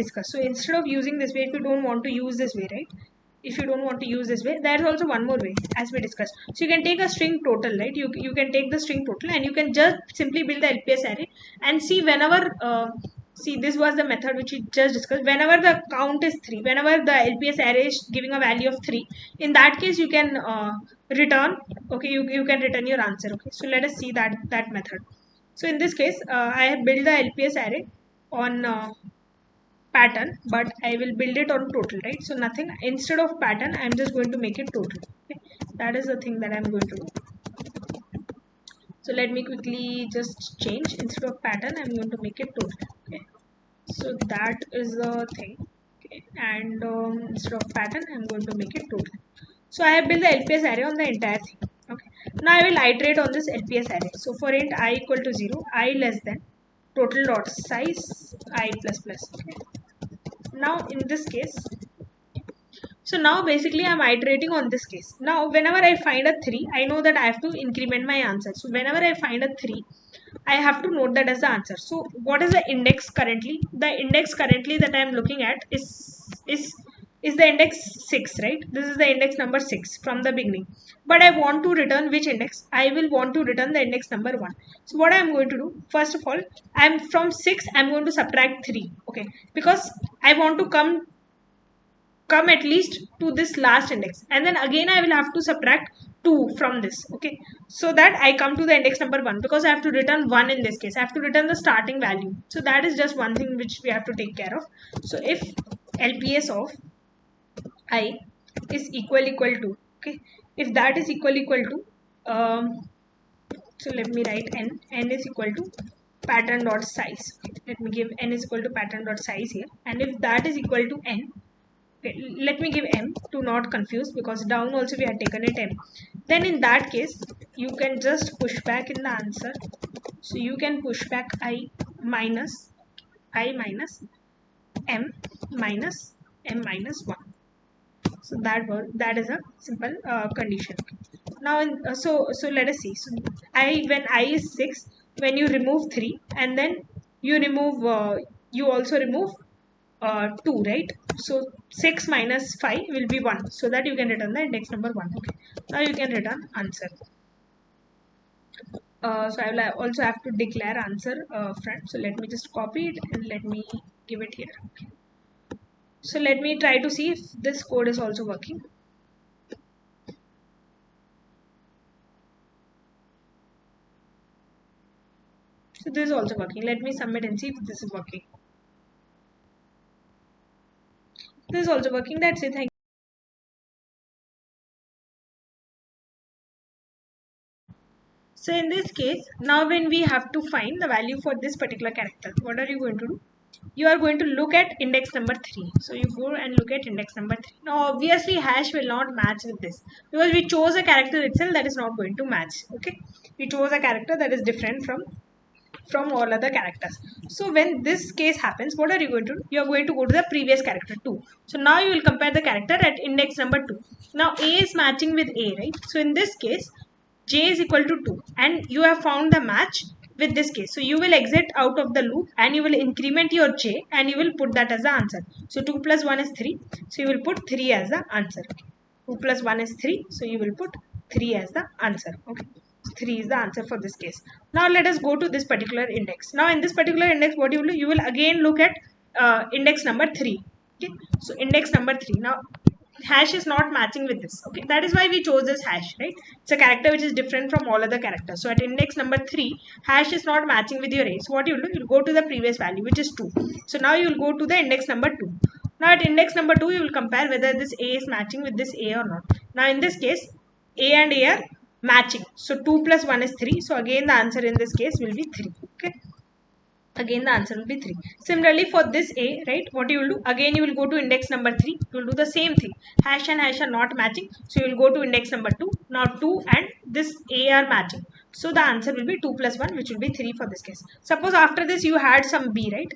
discuss. So instead of using this way, if you don't want to use this way, right? If you don't want to use this way, there's also one more way as we discussed. So you can take a string total, right? You can take the string total and you can just simply build the LPS array and see whenever see, this was the method which we just discussed. Whenever the count is 3, whenever the LPS array is giving a value of 3, in that case you can return, okay, you can return your answer. Okay, so let us see that method. So in this case, I have built the LPS array on pattern, but I will build it on total, right? So nothing, instead of pattern, I'm just going to make it total. Okay? That is the thing that I'm going to do. So let me quickly just change, instead of pattern, I'm going to make it total. Okay? So that is the thing. Okay? And instead of pattern, I'm going to make it total. So I have built the LPS array on the entire thing. Okay. Now I will iterate on this LPS array. So for int I equal to 0, I less than total dot size I plus plus. Okay. Now in this case, so now basically I'm iterating on this case. Now whenever I find a 3, I know that I have to increment my answer. So whenever I find a 3, I have to note that as the answer. So what is the index currently? The index currently that I am looking at is the index 6, right? This is the index number 6 from the beginning. But I want to return which index? I will want to return the index number 1. So what I am going to do, first of all, I'm from 6, I'm going to subtract 3. Okay, because I want to come at least to this last index, and then again I will have to subtract 2 from this. Okay, so that I come to the index number 1, because I have to return 1 in this case. I have to return the starting value. So that is just one thing which we have to take care of. So if LPS of I is equal to, okay, if that is equal to so let me write n is equal to pattern dot size. Okay, let me give n is equal to pattern dot size here, and if that is equal to n, okay, let me give m to not confuse, because down also we had taken it m. Then in that case you can just push back in the answer. So you can push back I minus m minus m minus 1. So that is a simple condition. Now so let us see. So when I is 6, when you remove 3 and then you also remove 2, right? So 6 minus 5 will be 1, so that you can return the index number 1. Okay, now you can return answer. So I will also have to declare answer front. So let me just copy it and let me give it here. Okay. So let me try to see if this code is also working. So this is also working. Let me submit and see if this is working. This is also working. That's it. Thank you. So in this case, now when we have to find the value for this particular character, what are you going to do? You are going to look at index number 3. So you go and look at index number 3. Now obviously hash will not match with this, because we chose a character itself that is not going to match. Okay, we chose a character that is different from all other characters. So when this case happens, what are you going to do? You are going to go to the previous character 2. So now you will compare the character at index number 2. Now A is matching with A, right? So in this case, J is equal to 2, and you have found the match with this case. So you will exit out of the loop and you will increment your J and you will put that as the answer. So 2 plus 1 is 3. So you will put 3 as the answer. 2 plus 1 is 3. So you will put 3 as the answer. Okay. 3 is the answer for this case. Now let us go to this particular index. Now in this particular index, what you will do? You will again look at index number 3. Okay. So index number 3. Now hash is not matching with this. Okay, that is why we chose this hash, right? It's a character which is different from all other characters. So at index number 3, hash is not matching with your A. So what you will do? You will go to the previous value, which is 2. So now you will go to the index number 2. Now at index number 2, you will compare whether this A is matching with this A or not. Now in this case, A and A are matching. So 2 plus 1 is 3. So again the answer in this case will be 3. Okay. Again the answer will be 3. Similarly for this A, right, what you will do? Again you will go to index number 3. You will do the same thing. Hash and hash are not matching. So you will go to index number 2. Now 2 and this A are matching. So the answer will be 2 plus 1, which will be 3 for this case. Suppose after this you had some B, right?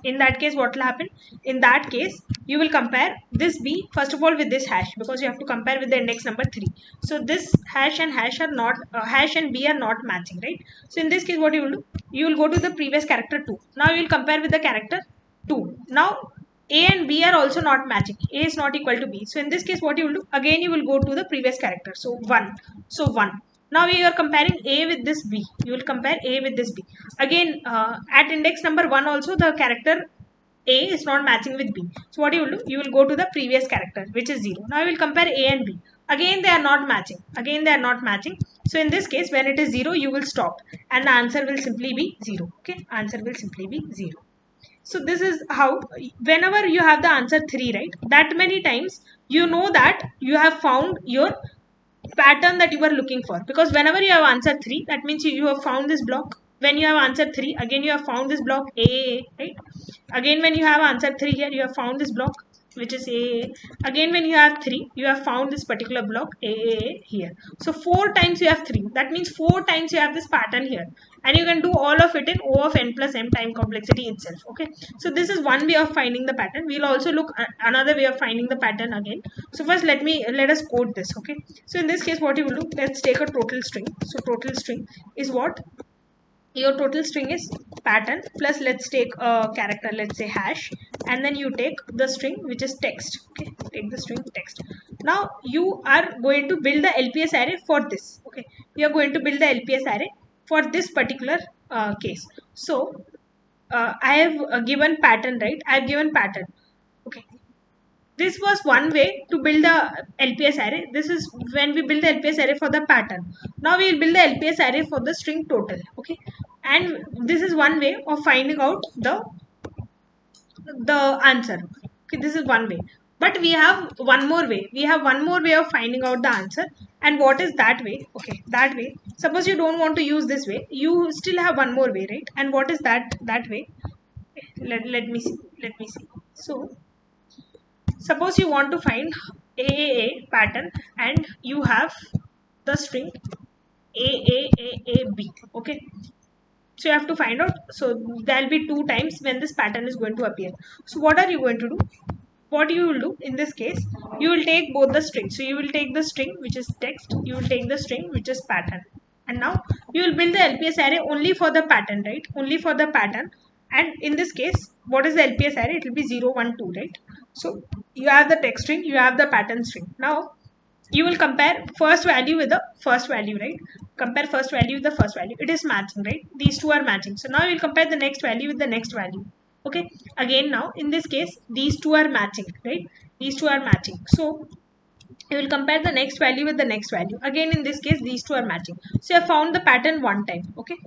In that case, what will happen? In that case, you will compare this B first of all with this hash, because you have to compare with the index number 3. So this hash and hash are not hash and B are not matching, right? So in this case, what you will do? You will go to the previous character 2. Now you will compare with the character 2. Now A and B are also not matching. A is not equal to B. So in this case, what you will do? Again, you will go to the previous character. So 1. So 1. Now you are comparing A with this B. You will compare A with this B. Again, at index number 1 also the character A is not matching with B. So what you will do? You will go to the previous character, which is 0. Now you will compare A and B. Again, they are not matching. Again, they are not matching. So in this case, when it is 0, you will stop. And the answer will simply be 0. Okay, answer will simply be 0. So this is how, whenever you have the answer 3, right, that many times you know that you have found your pattern that you were looking for, because whenever you have answer 3, that means you have found this block. When you have answer 3, again you have found this block A, right? Again when you have answer 3 here, you have found this block which is A. Again when you have 3, you have found this particular block A here. So 4 times you have 3, that means 4 times you have this pattern here, and you can do all of it in O of n plus m time complexity itself. Okay, so this is one way of finding the pattern. We'll also look at another way of finding the pattern again. So first let us code this. Okay, so in this case what you will do, let's take a total string. So total string is what? Your total string is pattern plus, let's take a character, let's say hash, and then you take the string which is text. Okay, take the string text. Now you are going to build the LPS array for this. Okay, we are going to build the LPS array for this particular case. So I have given pattern, right? I have given pattern. Okay, this was one way to build the LPS array. This is when we build the LPS array for the pattern. Now we will build the LPS array for the string total. Okay, and this is one way of finding out the answer. Okay, this is one way, but we have one more way. We have one more way of finding out the answer. And what is that way? Okay, that way, suppose you don't want to use this way, you still have one more way, right? And what is that way? Let me see. So suppose you want to find AAA pattern and you have the string AAAB. Okay, so you have to find out. So there will be 2 times when this pattern is going to appear. So what are you going to do? What you will do in this case, you will take both the strings. So you will take the string which is text, you will take the string which is pattern, and now you will build the LPS array only for the pattern, right? Only for the pattern. And in this case, what is the LPS array? It will be 0, 1, 2, right? So you have the text string, you have the pattern string. Now you will compare first value with the first value, right? Compare first value with the first value. It is matching, right? These two are matching. So now you will compare the next value with the next value. Okay, again now in this case these two are matching, right? These two are matching. So you will compare the next value with the next value. Again in this case these two are matching. So you have found the pattern one time. Okay,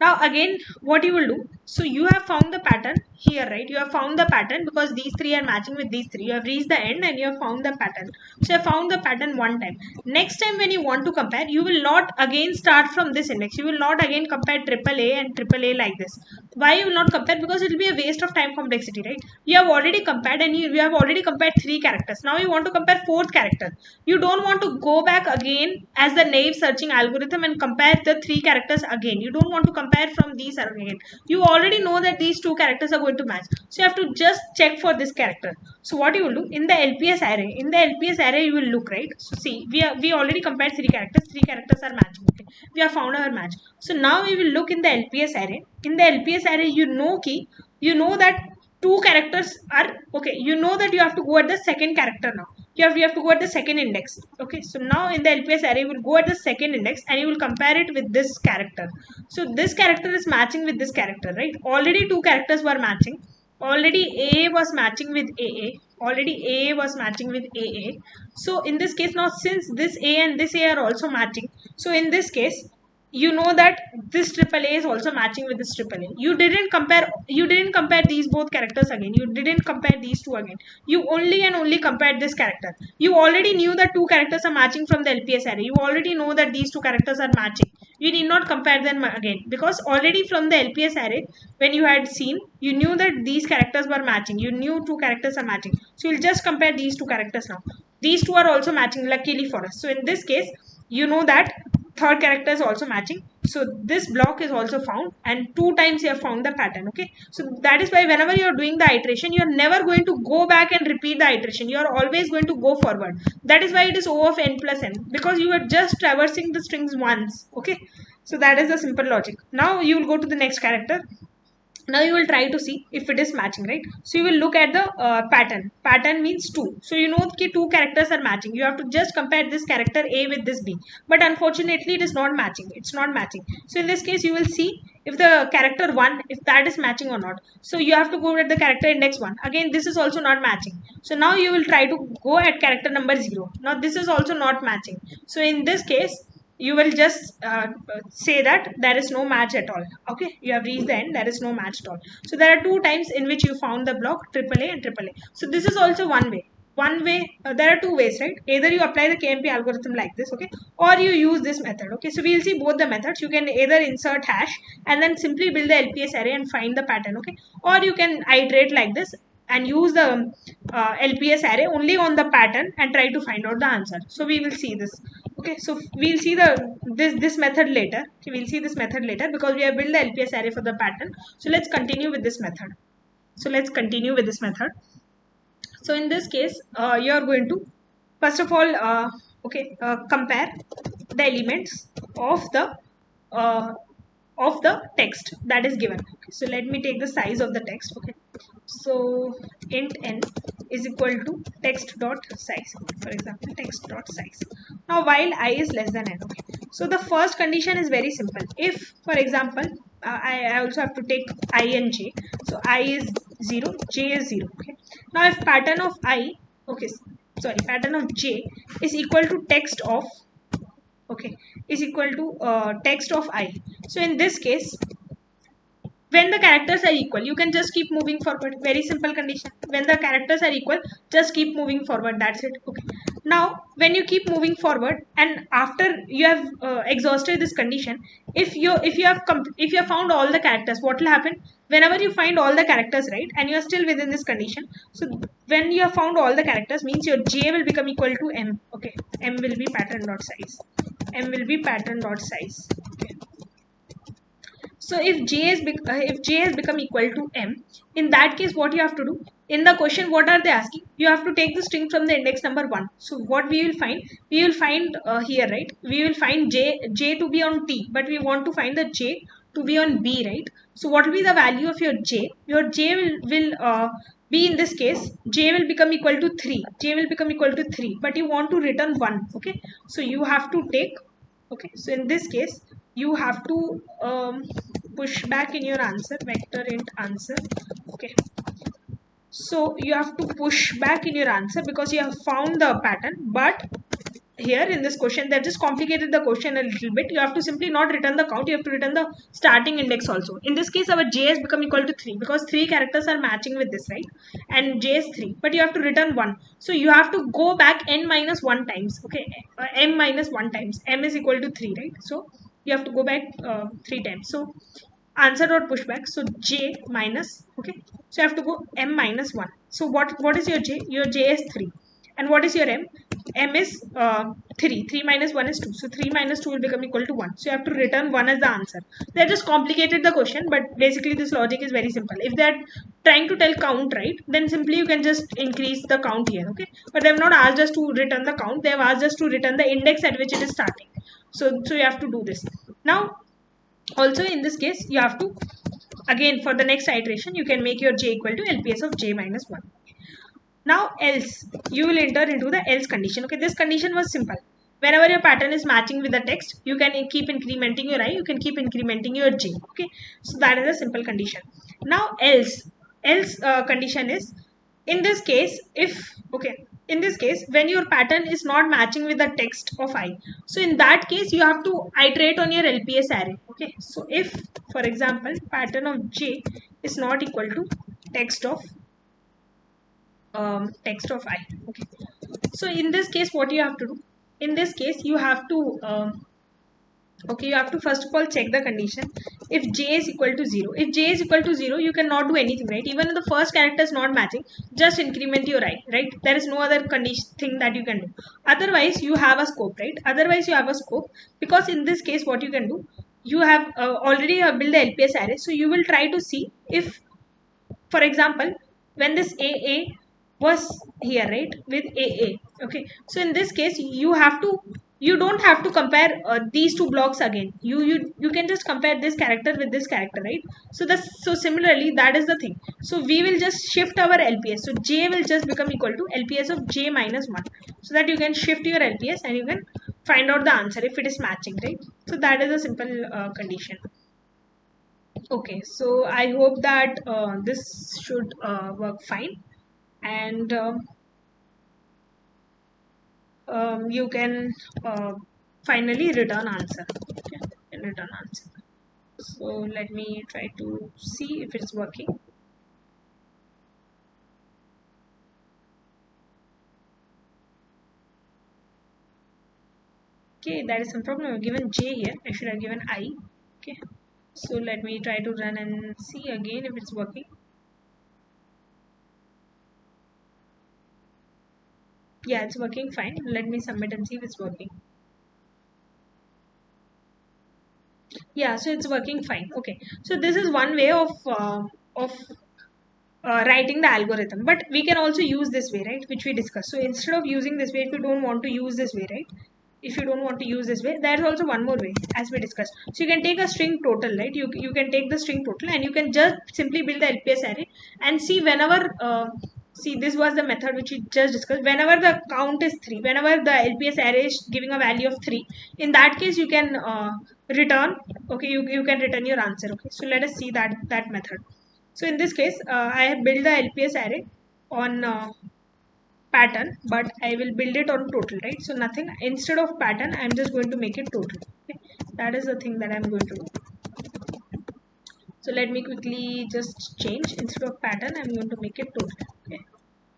now again what you will do, so you have found the pattern here, right? You have found the pattern because these 3 are matching with these 3. You have reached the end and you have found the pattern. So you have found the pattern one time. Next time when you want to compare, you will not again start from this index. You will not again compare AAA and AAA like this. Why you will not compare? Because it will be a waste of time complexity, right? You have already compared and you have already compared 3 characters. Now you want to compare 4th character. You don't want to go back again as the naive searching algorithm and compare the 3 characters again. You don't want to compare from these again. You already know that these 2 characters are going to match. So you have to just check for this character. So what you will do in the LPS array, you will look, right? So see, we already compared 3 characters. 3 characters are matching. Okay, we have found our match. So now we will look in the LPS array. In the LPS array, you know that 2 characters are okay. You know that you have to go at the second character now. You have to go at the second index. Okay, so now in the LPS array, you will go at the second index and you will compare it with this character. So this character is matching with this character, right? Already 2 characters were matching. Already A was matching with AA. Already A was matching with AA. So in this case now, since this A and this A are also matching, so in this case, you know that this AAA is also matching with this AAA. You didn't compare these both characters again. You didn't compare these two again. You only and only compared this character. You already knew that 2 characters are matching from the LPS array. You already know that these 2 characters are matching. You need not compare them again, because already from the LPS array, when you had seen, you knew that these characters were matching. You knew 2 characters are matching. So you'll just compare these 2 characters now. These 2 are also matching, luckily for us. So in this case, you know that 3rd character is also matching. So this block is also found, and 2 times you have found the pattern. Okay, so that is why whenever you are doing the iteration, you are never going to go back and repeat the iteration. You are always going to go forward. That is why it is O of n plus n, because you are just traversing the strings once. Okay, so that is the simple logic. Now you will go to the next character. Now you will try to see if it is matching, right? So you will look at the pattern means 2, so you know that 2 characters are matching. You have to just compare this character A with this B, but unfortunately it is not matching, it's not matching. So in this case you will see if the character 1, if that is matching or not. So you have to go at the character index 1, again this is also not matching. So now you will try to go at character number 0. Now this is also not matching. So in this case you will just say that there is no match at all. Okay, you have reached the end, there is no match at all. So there are 2 times in which you found the block AAA and AAA. So this is also one way. There are 2 ways, right? Either you apply the KMP algorithm like this, okay, or you use this method. Okay, so we'll see both the methods. You can either insert hash and then simply build the LPS array and find the pattern, okay, or you can iterate like this and use the LPS array only on the pattern and try to find out the answer. So we will see this. Okay, so we'll see this method later. Okay, we'll see this method later because we have built the LPS array for the pattern. So let's continue with this method. So in this case, you are going to first of all, compare the elements uh, of the text that is given. Okay, so let me take the size of the text. Okay, so int n is equal to text dot size, for example text dot size. Now while I is less than n. Okay, so the first condition is very simple. If for example I also have to take I and j, so I is 0, j is 0. Okay, now if pattern of I, okay, sorry, pattern of j is equal to text of, okay, is equal to text of I. So in this case, when the characters are equal, you can just keep moving forward. Very simple condition. When the characters are equal, just keep moving forward. That's it. Okay. Now, when you keep moving forward, and after you have exhausted this condition, if you have found all the characters, what will happen? Whenever you find all the characters, right, and you are still within this condition, so when you have found all the characters, means your j will become equal to m. Okay, m will be pattern dot size. M will be pattern dot size. Okay. So if j has become equal to m, in that case what you have to do, in the question what are they asking? You have to take the string from the index number 1. So what we will find? We will find here, right? We will find j to be on t, but we want to find the j to be on b, right? So what will be the value of your j? Your j will be, in this case, j will become equal to 3. J will become equal to 3, but you want to return 1. Okay, so you have to take, okay, so in this case you have to push back in your answer, vector int answer. Okay, so you have to push back in your answer because you have found the pattern, but here in this question they just complicated the question a little bit. You have to simply not return the count, you have to return the starting index also. In this case our j has become equal to 3 because 3 characters are matching with this, right? And j is 3, but you have to return 1. So you have to go back n minus 1 times. Okay, m minus 1 times. M is equal to 3, right? So you have to go back 3 times. So answer dot pushback, so j minus, okay, so you have to go m minus 1. So what is your j? Your j is 3. And what is your m? M is 3. 3 minus 1 is 2. So 3 minus 2 will become equal to 1. So you have to return 1 as the answer. They just complicated the question, but basically this logic is very simple. If they are trying to tell count, right, then simply you can just increase the count here. Okay, but they have not asked us to return the count. They have asked us to return the index at which it is starting. So you have to do this. Now also in this case you have to, again for the next iteration, you can make your j equal to LPS of j minus 1. Now else, you will enter into the else condition. Okay, this condition was simple. Whenever your pattern is matching with the text, you can keep incrementing your I, you can keep incrementing your j. Okay, so that is a simple condition. Now else condition is, in this case, if, okay, in this case when your pattern is not matching with the text of I, so in that case you have to iterate on your LPS array. Okay, so if for example pattern of j is not equal to text of I. Okay, so in this case what you have to do, in this case you have to okay, you have to first of all check the condition. If j is equal to 0, if j is equal to 0, you cannot do anything, right? Even if the first character is not matching, just increment your I, right? There is no other condition thing that you can do. Otherwise you have a scope, right? Otherwise you have a scope, because in this case what you can do, you have already built the LPS array, so you will try to see if, for example, when this AA was here, right, with AA. Okay, so in this case you have to you don't have to compare these two blocks again. You can just compare this character with this character, right? So similarly, that is the thing. So we will just shift our LPS. So j will just become equal to LPS of j minus 1, so that you can shift your LPS and you can find out the answer if it is matching, right? So that is a simple condition. Okay, so I hope that this should work fine, and you can finally return answer. Okay, and return answer. So let me try to see if it's working. Okay, there is some problem. I've given j here. I should have given I. Okay, so let me try to run and see again if it's working. Yeah, it's working fine. Let me submit and see if it's working. Yeah, so it's working fine. Okay, so this is one way of writing the algorithm, but we can also use this way, right, which we discussed. So instead of using this way, if you don't want to use this way, right, if you don't want to use this way, there's also one more way, as we discussed. So you can take a string total, right? You can take the string total and you can just simply build the LPS array and see whenever see, this was the method which we just discussed. Whenever the count is 3, whenever the LPS array is giving a value of 3, in that case you can return. Okay, you can return your answer. Okay, so let us see that method. So in this case, I have built the LPS array on pattern, but I will build it on total, right? So nothing, instead of pattern, I'm just going to make it total. Okay? That is the thing that I'm going to do. So let me quickly just change. Instead of pattern, I'm going to make it total. Okay?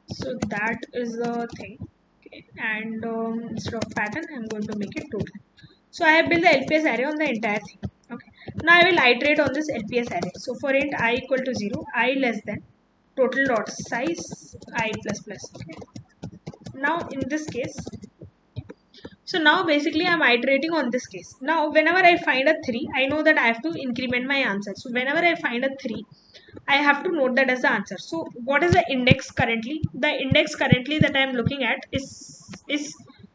So that is the thing. Okay? And instead of pattern, I'm going to make it total. So I have built the LPS array on the entire thing. Okay. Now I will iterate on this LPS array. So for int I equal to 0, I less than total dot size I plus plus. Okay. Now in this case, so now basically I'm iterating on this case. Now whenever I find a 3, I know that I have to increment my answer. So whenever I find a 3, I have to note that as the answer. So what is the index currently? The index currently that I am looking at is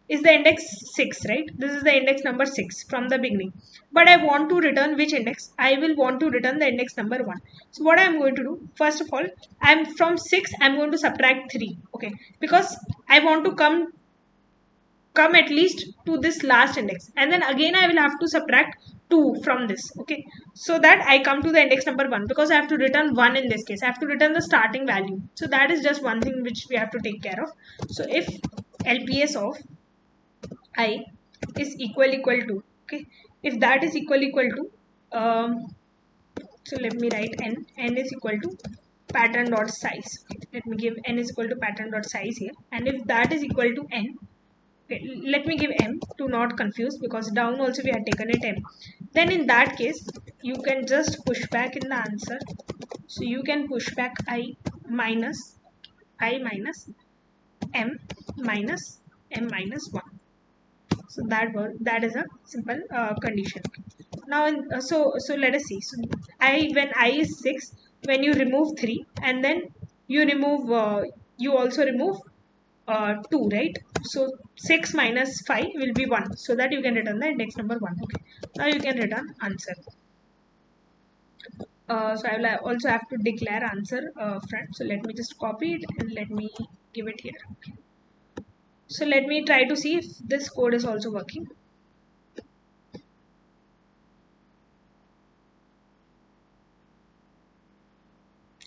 the index 6, right? This is the index number 6 from the beginning. But I want to return which index? I will want to return the index number 1. So what I am going to do, first of all, I'm from 6, I'm going to subtract 3. Okay, because I want to come at least to this last index, and then again I will have to subtract 2 from this. Okay, so that I come to the index number 1, because I have to return 1 in this case. I have to return the starting value. So that is just one thing which we have to take care of. So if LPS of I is equal to, okay, if that is equal to so let me write n is equal to pattern dot size. Let me give n is equal to pattern dot size here, and if that is equal to n, okay, let me give m to not confuse, because down also we had taken it m. Then in that case, you can just push back in the answer. So you can push back minus i minus m minus m minus 1. So that is a simple condition. Now so let us see. So when I is 6, when you remove 3, and then you also remove 2, right? So 6 minus 5 will be 1, so that you can return the index number 1. Okay, now you can return answer. So I will also have to declare answer front. So let me just copy it and let me give it here. Okay. So let me try to see if this code is also working.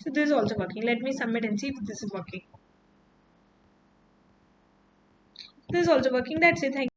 So this is also working. Let me submit and see if this is working. This is also working. That's it. Thank you.